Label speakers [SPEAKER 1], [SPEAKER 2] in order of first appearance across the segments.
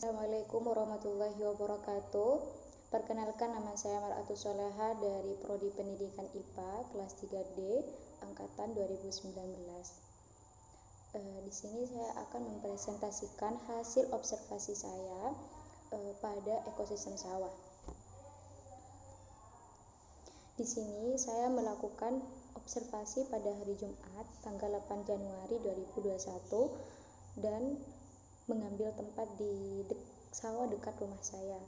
[SPEAKER 1] Assalamualaikum warahmatullahi wabarakatuh. Perkenalkan, nama saya Mar'atus Soleha dari Prodi Pendidikan IPA kelas 3D angkatan 2019. Di sini saya akan mempresentasikan hasil observasi saya pada ekosistem sawah. Di sini saya melakukan observasi pada hari Jumat tanggal 8 Januari 2021 dan mengambil tempat di sawah dekat rumah saya.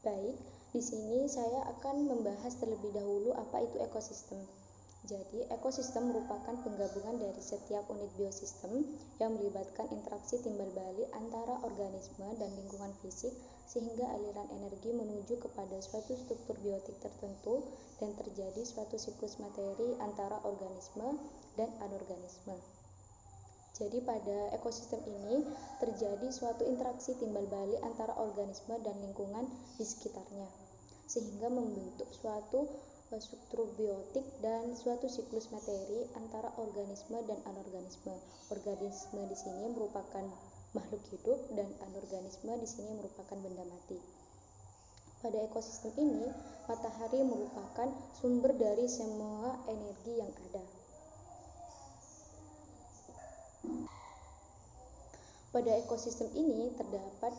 [SPEAKER 1] Baik, di sini saya akan membahas terlebih dahulu apa itu ekosistem. Jadi, ekosistem merupakan penggabungan dari setiap unit biosistem yang melibatkan interaksi timbal balik antara organisme dan lingkungan fisik sehingga aliran energi menuju kepada suatu struktur biotik tertentu dan terjadi suatu siklus materi antara organisme dan anorganisme. Jadi pada ekosistem ini terjadi suatu interaksi timbal balik antara organisme dan lingkungan di sekitarnya, sehingga membentuk suatu struktur biotik dan suatu siklus materi antara organisme dan anorganisme. Organisme di sini merupakan makhluk hidup dan anorganisme di sini merupakan benda mati. Pada ekosistem ini, matahari merupakan sumber dari semua energi yang ada. Pada ekosistem ini terdapat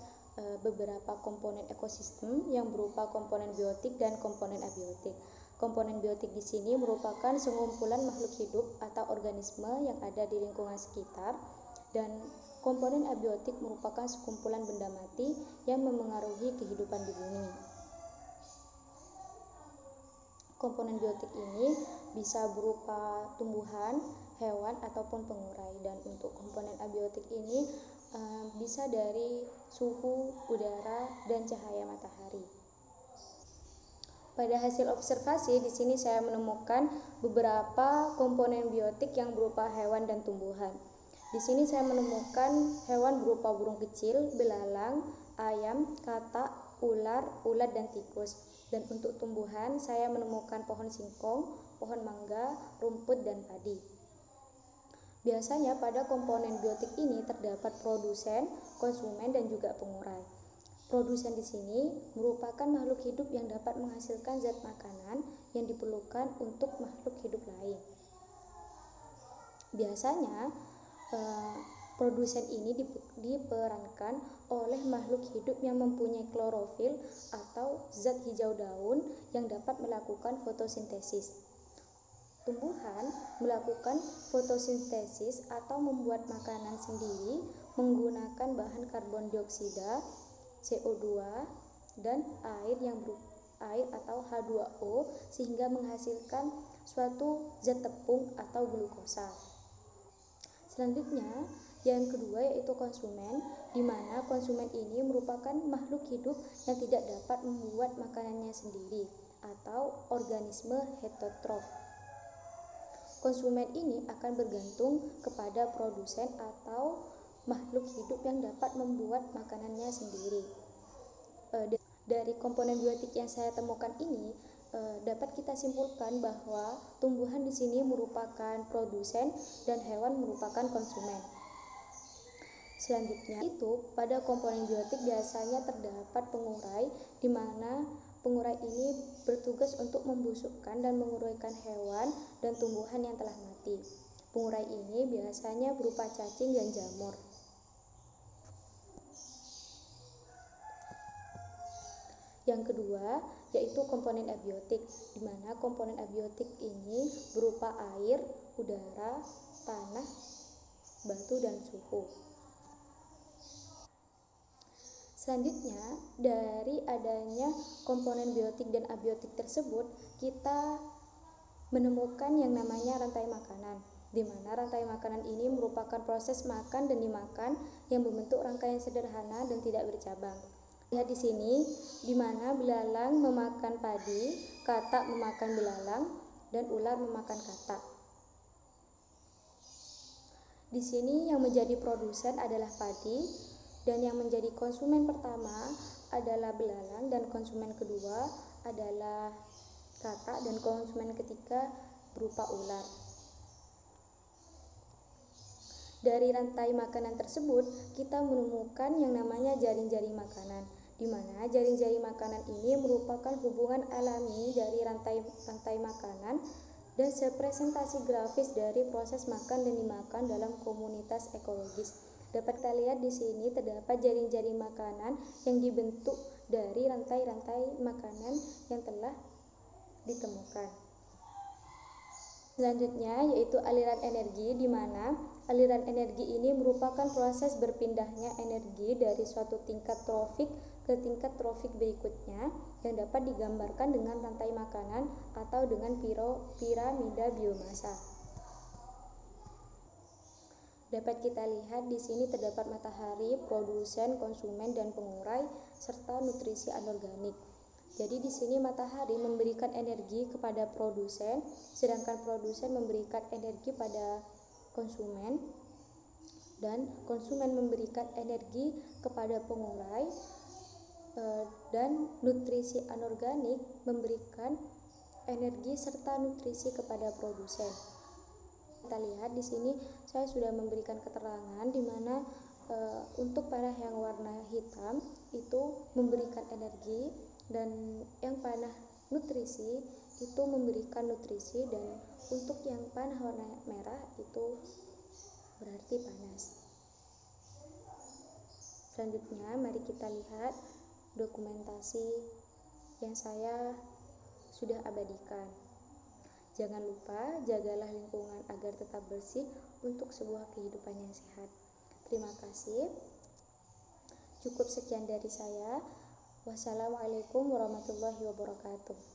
[SPEAKER 1] beberapa komponen ekosistem yang berupa komponen biotik dan komponen abiotik. Komponen biotik di sini merupakan sengumpulan makhluk hidup atau organisme yang ada di lingkungan sekitar, dan komponen abiotik merupakan sekumpulan benda mati yang memengaruhi kehidupan di bumi. Komponen biotik ini bisa berupa tumbuhan, hewan, ataupun pengurai, dan untuk komponen abiotik ini bisa dari suhu, udara, dan cahaya matahari. Pada hasil observasi di sini saya menemukan beberapa komponen biotik yang berupa hewan dan tumbuhan. Di sini saya menemukan hewan berupa burung kecil, belalang, ayam, katak, ular, ulat, dan tikus. Dan untuk tumbuhan saya menemukan pohon singkong, pohon mangga, rumput, dan padi. Biasanya pada komponen biotik ini terdapat produsen, konsumen, dan juga pengurai. Produsen di sini merupakan makhluk hidup yang dapat menghasilkan zat makanan yang diperlukan untuk makhluk hidup lain. Biasanya produsen ini diperankan oleh makhluk hidup yang mempunyai klorofil atau zat hijau daun yang dapat melakukan fotosintesis. Tumbuhan melakukan fotosintesis atau membuat makanan sendiri menggunakan bahan karbon dioksida, CO2, dan air atau H2O sehingga menghasilkan suatu zat tepung atau glukosa. Selanjutnya, yang kedua yaitu konsumen, di mana konsumen ini merupakan makhluk hidup yang tidak dapat membuat makanannya sendiri atau organisme heterotrof. Konsumen ini akan bergantung kepada produsen atau makhluk hidup yang dapat membuat makanannya sendiri. Dari komponen biotik yang saya temukan ini dapat kita simpulkan bahwa tumbuhan di sini merupakan produsen dan hewan merupakan konsumen. Selanjutnya itu pada komponen biotik biasanya terdapat pengurai, di mana pengurai ini bertugas untuk membusukkan dan menguraikan hewan dan tumbuhan yang telah mati. Pengurai ini biasanya berupa cacing dan jamur. Yang kedua yaitu komponen abiotik, di mana komponen abiotik ini berupa air, udara, tanah, batu, dan suhu. Selanjutnya, dari adanya komponen biotik dan abiotik tersebut, kita menemukan yang namanya rantai makanan, di mana rantai makanan ini merupakan proses makan dan dimakan yang membentuk rangkaian sederhana dan tidak bercabang. Lihat di sini, di mana belalang memakan padi, katak memakan belalang, dan ular memakan katak. Di sini yang menjadi produsen adalah padi, dan yang menjadi konsumen pertama adalah belalang, dan konsumen kedua adalah katak, dan konsumen ketiga berupa ular. Dari rantai makanan tersebut, kita menemukan yang namanya jaring-jaring makanan, di mana jaring-jaring makanan ini merupakan hubungan alami dari rantai makanan dan representasi grafis dari proses makan dan dimakan dalam komunitas ekologis. Dapat kita lihat di sini terdapat jaring-jaring makanan yang dibentuk dari rantai-rantai makanan yang telah ditemukan. Selanjutnya yaitu aliran energi, di mana aliran energi ini merupakan proses berpindahnya energi dari suatu tingkat trofik ke tingkat trofik berikutnya yang dapat digambarkan dengan rantai makanan atau dengan piramida biomasa. Dapat kita lihat di sini terdapat matahari, produsen, konsumen, dan pengurai serta nutrisi anorganik. Jadi di sini matahari memberikan energi kepada produsen, sedangkan produsen memberikan energi pada konsumen, dan konsumen memberikan energi kepada pengurai, dan nutrisi anorganik memberikan energi serta nutrisi kepada produsen. Kita lihat di sini saya sudah memberikan keterangan di mana untuk panah yang warna hitam itu memberikan energi, dan yang panah nutrisi itu memberikan nutrisi, dan untuk yang panah warna merah itu berarti panas. Selanjutnya mari kita lihat dokumentasi yang saya sudah abadikan. Jangan lupa jagalah lingkungan agar tetap bersih untuk sebuah kehidupan yang sehat. Terima kasih. Cukup sekian dari saya. Wassalamualaikum warahmatullahi wabarakatuh.